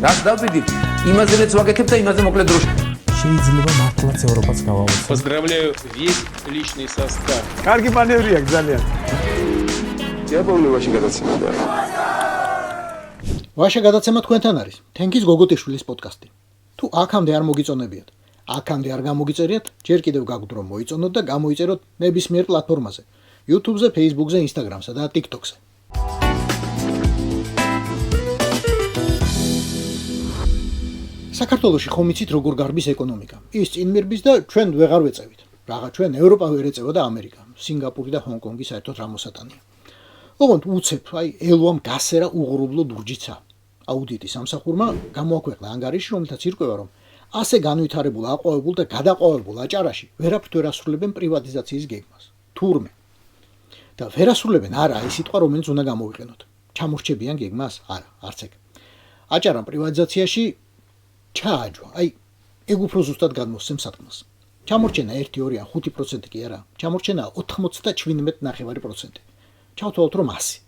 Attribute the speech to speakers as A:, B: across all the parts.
A: რას დავბედით? იმაზე რაც ვაკეთებ და იმაზე მოკლედ დროში.
B: შეიძლება მართლაც ევროპაც გავავოცოთ.
C: Поздравляю весь личный состав.
D: კარგი მანევრია ძალიან.
E: დიაბოლოვაში გადაცემდა.
F: ვაშა გადაცემა თქვენთან არის. თენგიზ გოგოტიშვილის პოდკასტი. თუ აქამდე არ მოგიწონებიათ, აქამდე არ გამოგიწერიათ, ჯერ კიდევ გაგვთ რომ მოიწონოთ და გამოიწეროთ ნებისმიერ პლატფორმაზე: YouTube-ზე, Facebook-ზე, Instagram-სა და TikTok-ზე. საქართველოში ხომ იცით როგორ გარბის ეკონომიკა? ის წინ მირბის და ჩვენ ვეღარ ვეწევით. რაღა ჩვენ ევროპა ვერ ეწევა და ამერიკა, სინგაპური და ჰონკონგი საერთოდ რა მოსატანია. ოღონდ უცებ, ელვამ გასერა უღრუბლო ლურჯიცა. აუდიტის სამსახურმა გამოაქვეყნა ანგარიში, რომელთაც ირკვევა, რომ ასე განვითარებულ, აყვავებულ და გადაყვავებულ აჭარაში ვერაფრით ვერ ასრულებენ პრივატიზაციის გეგმას. თურმე. და ვერ ასრულებენ არა ის სიტყვა, რომელიც უნდა გამოვიყენოთ. ჩამორჩებიან გეგმას? არა, არც ეგ. აჭარამ პრივატიზაციაში ჩააჯვა, ეგ უფრო ზუსტად გადმოსცემს სათქმელს. ჩამორჩენა 1, 2 ან 5% კი არა, ჩამორჩენა 97.9%. ჩავთვალოთ რომ 100.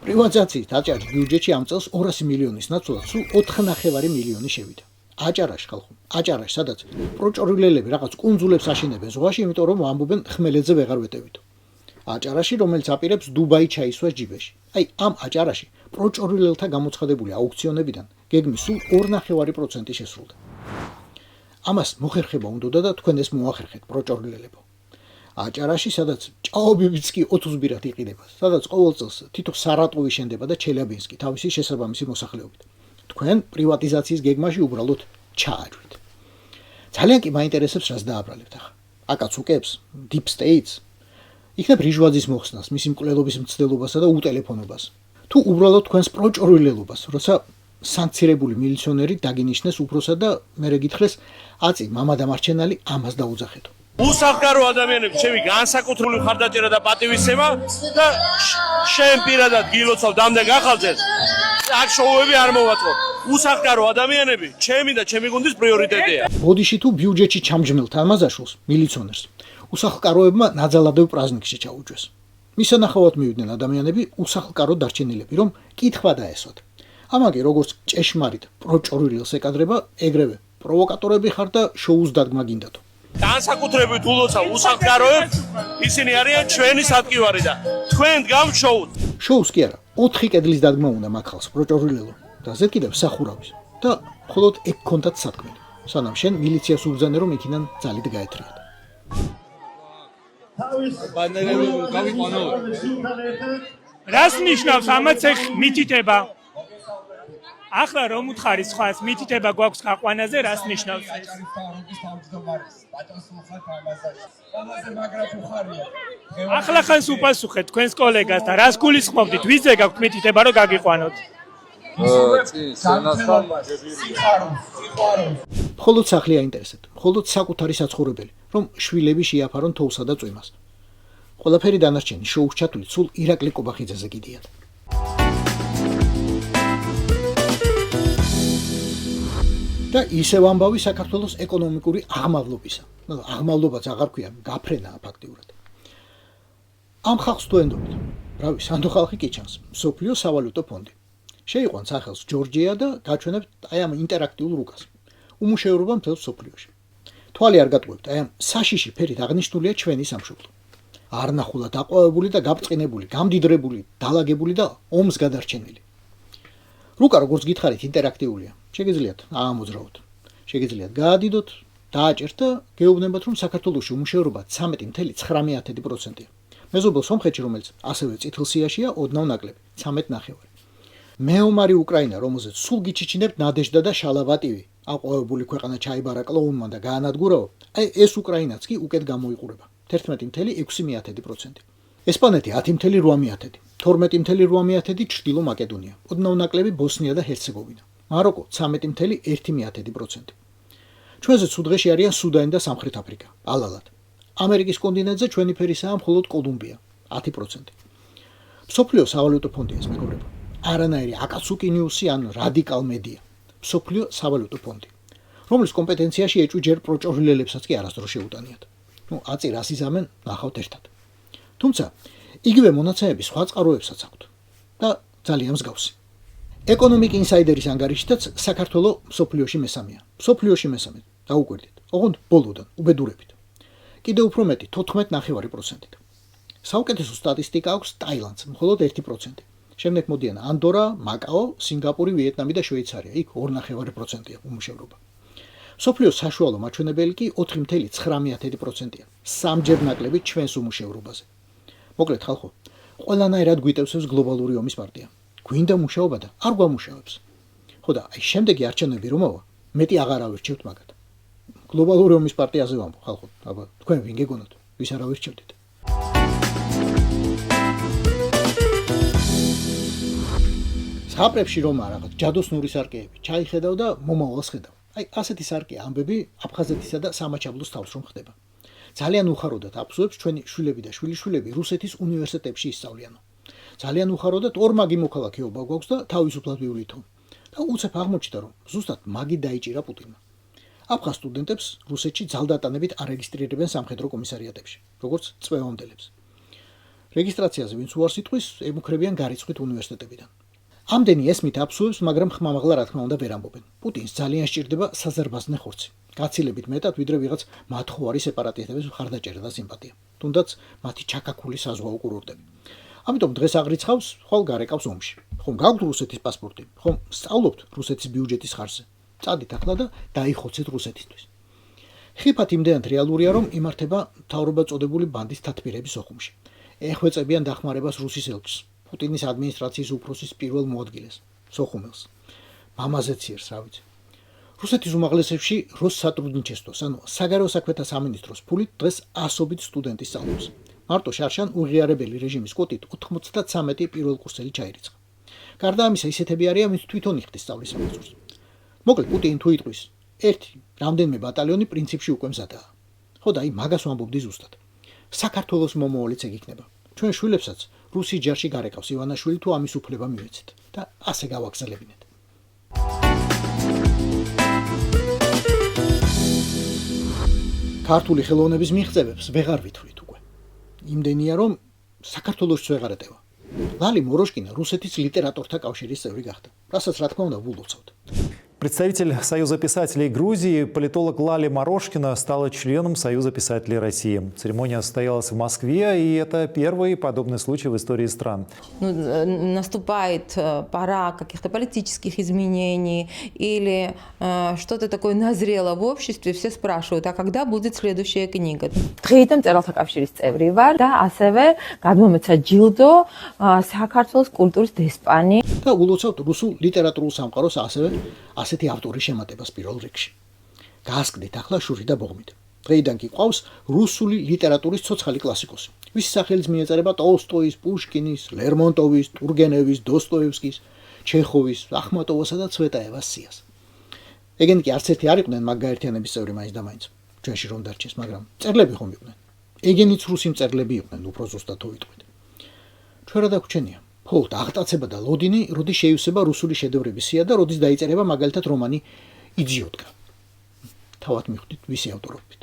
F: პრივატიზაციით აჭარის ბიუჯეტში ამ წელს 200 მილიონის ნაცვლად სულ 4.5 მილიონი შევიდა. აჭარაში ხალხო, აჭარაში სადაც პროჭორილელები რაღაც კუნძულებს აშენებენ ზღვაში, იმიტომ რომ ამბობენ ხმელეთზე ვეღარ ვეტევითო. აჭარაში, რომელიც აპირებს დუბაი ჩაისვას ჯიბეში. ამ აჭარაში პროჭორილელთა გამოცხადებული აუქციონებიდან გეგმის სულ 2.5% შესრულდა. ამას მოხერხება უნდოდა და თქვენ ეს მოახერხეთ პროჭორილელებო. აჭარაში, სადაც ჭაობებიც კი 20 ბირად იყიდება, სადაც ყოველ წელს თითო სარატოვი შენდება და ჩელიაბინსკი თავისი შესაბამისი მოსახლეობით. თქვენ პრივატიზაციის გეგმაში უბრალოდ ჩააჯვით. ძალიან კი მაინტერესებს რას დააბრალებთ ახლა. აკაცუკებს, deep states, იქნებ რიჟვაძის მოხსნას, მისი მკვლელობის მცდელობასა და უტელეფონობას. თუ უბრალოდ თქვენს პროჭორილელობას, როცა სანქცირებული მილიციონერი დაგინიშნეს უფროსად და მერე გითხრეს, აწი მამა დამარჩენალი ამას დაუძახეთო.
C: უსახკარო ადამიანებს ჩემი განსაკუთრებული ხარდაჭერა და პატივისცემა და შენ პირადად გილოცავ დამდეგ ახალწელს. აქ შოუები არ მოვაწყო. უსახკარო ადამიანები ჩემი და ჩემი გუნდის პრიორიტეტია.
F: ბოდიში თუ ბიუჯეტში ჩამჯმელთ ამაზაშულს, მილიციონერს, უსახლკაროებმა ნაძალადევ პრაზნიკში ჩაუჯვეს. მისანახავად მივიდნენ ადამიანები, უსახლკარო დარჩენილები, რომ კითხვა დაესვათ. ამაგე როგორც ჭეშმარიტ პროჭორილელს ეკადრება, ეგრევე პროვოკატორები ხარ და შოუს დადგმა გინდათო.
C: განსაკუთრებით ულოცავ უსახკაროებს, ისინი არიან ჩვენი სატკივარი და თქვენ დგამთ შოუს.
F: შოუს კი არა, 4 კედლის დადგმა უნდა მაგხალს პროჭორილელო და ზედ კიდევ სახურავის და მხოლოდ ეგ ქონდათ სათქმელი. სანამ შენ მილიციას უბრძანე რომ იქიდან ძალით გაეთრიათ.
G: რას ნიშნავს ამაც ეხ მითითება? ახლა რომ უთხარი სხვას მითითება გვაქვს გაყვანაზე, რას ნიშნავს? ახლა ხანს უპასუხეთ თქვენს კოლეგას და რას გულისხმობდით? ვიზე გაქვთ მითითება რომ გაგიყვანოთ? მხოლოდ სახლი აინტერესებთ, მხოლოდ საკუთარი საცხოვრებელი, რომ შვილები შეაფარონ თოვლსა და წვიმას. ყველაფერი დანარჩენი შოუს ჩათვლით სულ ირაკლი კობახიძეზე გიდიათ. და ისევ ამბავი საქართველოს ეკონომიკური აღმავლობისა. აღმავლობაც აღარ ქვია, გაფრენაა ფაქტიურად. ამ ხალხს თუ ენდობთ, რავი, სანდო ხალხი კი ჩანს, მსოფლიო სავალუტო ფონდი. შეიყვან სახელს ჯორჯია და გაჩვენებთ ამ ინტერაქტიულ რუკას. უმუშევრობა მთელს მსოფლიოში. თვალი არ გატყუებთ, ამ საშიში ფერით აღნიშნულია ჩვენი სამშობლო. არნახულად აყვავებული და გაბწყინებული, გამდიდრებული, დალაგებული და ომს გადარჩენილი. რუკა როგორც გითხარით ინტერაქტიულია. შეგიძლიათ აამოძრავოთ. შეგიძლიათ გაადიდოთ, დააჭერთ და გეუბნებათ რომ საქართველოში უმუშევრობა 13.9%-ია. მეზობელ სომხეთში, რომელიც ასევე წითელსიაშია, ოდნავ ნაკლები, 13.9%. მეომარი უკრაინა, რომელზეც სულ გიჩიჩინებთ ნადეჟდა და შალავატივი, აყვავებული ქვეყანა ჩაიბარა კლოუნმა და გაანადგურაო, ეს უკრაინაც კი უკეთ გამოიყურება, 11.6%. ესპანეთი 10.8%, 12.8% ჩრდილო მაკედონია, ოდნავ ნაკლები ბოსნია და ჰერცეგოვინა. მაროკო 13.1%. ჩვენზე ცუდღეში არიან სუდანი და სამხრეთ აფრიკა, ალალად. ამერიკის კონტინენტზე ჩვენი ფერისაა მხოლოდ კოლუმბია, 10%. მსოფლიო სავალუტო ფონდი ეს მეგობრებო. არანაირი აკაცუკი ნიუსი ან რადიკალ მედია. მსოფლიო სავალუტო ფონდი, რომლის კომპეტენციაში ეჭვი ჯერ პროჭორილელებსაც კი არასდროს შეუტანიათ. აწი რას იზამენ, ნახავთ ერთად. თუმცა იგივე მონაცემები სხვა წყაროებსაც აქვთ და ძალიან მსგავსი. ეკონომიკ ინსაიდერის ანგარიშითაც საქართველო მსოფლიოში მესამეა. მსოფლიოში მესამე. დაუკვირდით. ოღონდ ბოლოდან უბედურებით. კიდევ უფრო მეტი 14.9%-ით. საუკეთესო სტატისტიკა აქვს ტაილანდს, მხოლოდ 1%. შემდეგ მოდიან ანდორა, მაკაო, სინგაპური, ვიეტნამი და შვეიცარია. იქ 2.9%-ია უმუშევრობა. მსოფლიოს საშუალო მაჩვენებელი კი 4.9%-ია. სამჯერ ნაკლები ჩვენს უმუშევრობაზე. მოკლედ ხალხო, ყველანაირად გვიტევსებს გლობალური ომის პარტია. გვინდა მუშაობა და არ გვამუშავებს. ხო და აი შემდეგი არჩევნები რომ მოვა, მეტი აღარ ავირჩევთ მაგათ. გლობალური ომის პარტიაზე ვამბობ, ხალხო, აბა თქვენ ვინ გეგონათ, ვის არ ავირჩევდით. საფრებში რომ რაღაც ჯადოსნური სარკეები ჩაიხედავ და მომავალს ხედავ. აი ასეთი სარკე ამბები აფხაზეთისა და სამაჩაბლოს თავს რომ ხდება. ძალიან უხაროდათ აფსუებს ჩვენი შვილები და შვილიშვილები რუსეთის უნივერსიტეტებში ისწავლიანო. ძალიან უხაროდათ ორმაგი მოქალაქეობა გვაქვს და თავისუფლად ვივლითო. და უცებ აღმოჩნდა რომ ზუსტად მაგი დაიჭირა პუტინმა. აფხაზ სტუდენტებს რუსეთში ძალდატანებით არეგისტრირებენ სამხედრო კომისარიატებში, როგორც წვევამდელებს. რეგისტრაციაზე ვინც უარს იტყვის, ემუქრებიან გარიცხვით უნივერსიტეტებიდან. ამდენი ესმით აფსუებს, მაგრამ ხმამაღლა რა თქმა უნდა ვერ ამბობენ. პუტინს ძალიან სჭირდება საზარბაზნე ხორცი. გაცილებით მეტად ვიდრე ვიღაც მათხოვარი სეპარატისტების მხარდაჭერა და სიმპათია. თუნდაც მათი ჩაკაკული საზღვაო კურორტები. ამიტომ დღეს აღრიცხავს, ხვალ გარეკავს ომში. ხომ გაგვთ რუსეთის პასპორტი? ხომ სწავლობთ რუსეთის ბიუჯეტის ხარჯზე? წადით ახლა და დაიხოცეთ რუსეთისთვის. ხიფათ იმდენად რეალურია, რომ იმართება მთავრობა წოდებული ბანდის თათბირების ოხუმში. ეხვეწებიან დახმარებას რუსის ელჩს, პუტინის ადმინისტრაციის უფროსის პირველ მოადგილეს, სოხუმელს. მამაზეც იერს, რა ვიცი. რუსეთის უმაღლესებში როსსატრუდნიჩესტოს, ანუ საგარეო საქმეთა სამინისტროს ფულით დღეს ასობით სტუდენტი სწავლობს. მარტო შარშან უღიარებელი რეჟიმის კოტით 93 პირველ კურსელი ჩაირიცხა. გარდა ამისა, ისეთები არიან, ვინც თვითონ იხდის სწავლის საფუძველს. მოკლედ პუტინი თუ იტყვის, ერთი რამდენიმე ბატალიონი პრინციპში უკვე მზადაა. ხო და აი მაგას ვამბობდი ზუსტად. საქართველოს მომავალიც ეგ იქნება. ჩვენ შვილებსაც რუსის ჯარში გარეკავს ივანაშვილი თუ ამის უფლება მივეცეთ და ასე გავაგზალებინეთ. ქართული ხელოვნების მიღწევებს ვეღარ ვითვლით უკვე. იმდენია რომ საქართველოსს ვეღარ ეტევა. ლალი მოროშკინა რუსეთის ლიტერატორთა კავშირის წევრი გახდა, რასაც რა თქმა უნდა ვულოცავთ.
B: Представитель Союза писателей Грузии, политолог Лали Морошкина, стала членом Союза писателей России. Церемония состоялась в Москве, и это первый подобный случай в истории стран.
D: Наступает пора каких-то политических изменений или что-то такое назрело в обществе, все спрашивают, а когда будет следующая книга?
H: დღეიდან მწერალთა კავშირის წევრი ვარ და ასევე გადმომეცა ჯილდო საქართველოს კულტურის დესპანი.
G: და ულოცავთ რუსულ ლიტერატურულ სამყაროს ასეთი ავტორის შემატებას პირველ რიგში. გაასკდით ახლა შური და ბოღმით. დღეიდან კი ყავს რუსული ლიტერატურის ცოცხალი კლასიკოსი. ვისი სახელიც მიეწერება ტოლსტოის, პუშკინის, ლერმონტოვის, ტურგენევის, დოსტოევსკის, ჩეხოვის, ახმატოვასა და ცვეტაევას სიას. ეგენი კი არც ერთი არ იყვნენ მაგ გაერთიანების წევრი მაინც და მაინც. ჩვენში რომ დარჩეს, მაგრამ მწერლები ხომ იყვნენ. ეგენიც რუსი მწერლები იყვნენ, უფრო ზუსტად თუ ვიტყვით. ჩვენ რა დაგვრჩენია? მხოლოდ აღტაცება და ლოდინი, როდის შეივსება რუსული შედევრების სია და როდის დაიწერება მაგალითად რომანი იძიოტკა. თავად მიხვდით ვისი ავტორობით.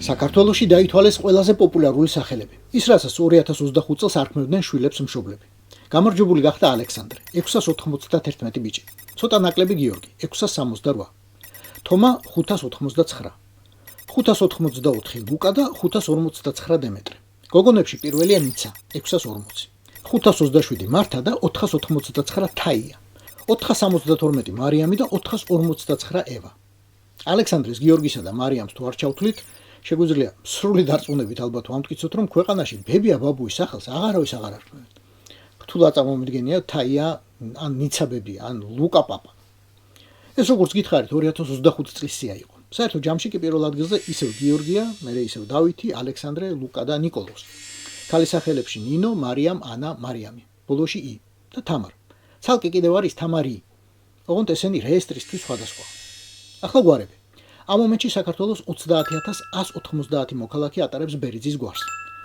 G: საქართველოში დაითვალეს ყველაზე პოპულარული სახელები. ის რასაც 2025 წელს არქმევდნენ შვილებს მშობლები. გამარჯვებული გახდა ალექსანდრე, 691 ბიჭი. ცოტა ნაკლები გიორგი, 668. თომა 589. 584 ლუკა და 559 დემეტრე. გოგონებში პირველია ნიცა 640. 527 მართა და 499 თაია. 472 მარიამი და 459 ევა. ალექსანდრეს, გიორგისა და მარიამს თუ არ ჩავთვლით, შეგვიძლია სრული დარწმუნებით ალბათ ვამტკიცოთ, რომ ქვეყანაში ბებია ბაბუის სახელს აღარავის აღარ არქმევენ. რთულად წარმომიდგენია თაია ან ნიცა ბები ან ლუკა პაპა. ეს როგორც გითხარით 2025 წლის სია იყო. საერთო ჯამში კი პირველ ადგილზე ისევ გიორგია, მერე ისევ დავითი, ალექსანდრე, ლუკა და ნიკოლოზ. ქალის სახელებში ნინო, მარიამ, ანა, მარიამი. ბოლოში ი და თამარ. ცალკე კიდევ არის თამარი. ოღონდ ესენი რეესტრისთვის სხვადასხვა. ახლა გვარები. ამ მომენტში საქართველოს 30190 მოქალაქე ატარებს ბერიძის გვარს.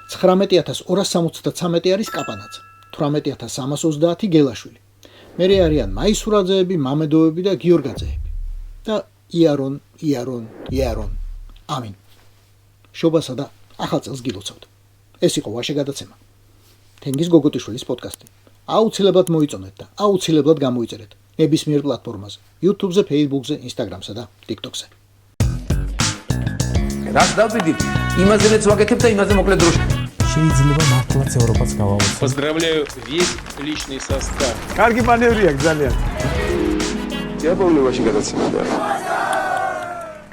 G: 19273 არის კაპანაძე, 18330 გელაშვილი. მერე არიან მაისურაძეები, მამედოვები და გიორგაძეები. და იარონ. ამინ. შობასა და ახალ წელს გილოცავთ.
F: ეს იყო ვაშე გადაცემა. თენგიზ გოგოტიშვილის პოდკასტი. აუცილებლად მოიწონეთ და აუცილებლად გამოიწერეთ ნებისმიერ პლატფორმაზე: YouTube-ზე, Facebook-ზე, Instagram-სა და TikTok-ზე.
A: რას დავდივით? იმაზეც ვაკეთებ და იმაზე მოკლედ დროში.
I: შეიძლება მართლაც ევროპაც გავავოცოთ.
C: Поздравляю весь личный состав.
I: კარგი მანევრია ძალიან.
E: Я помню ваши გადაცემა და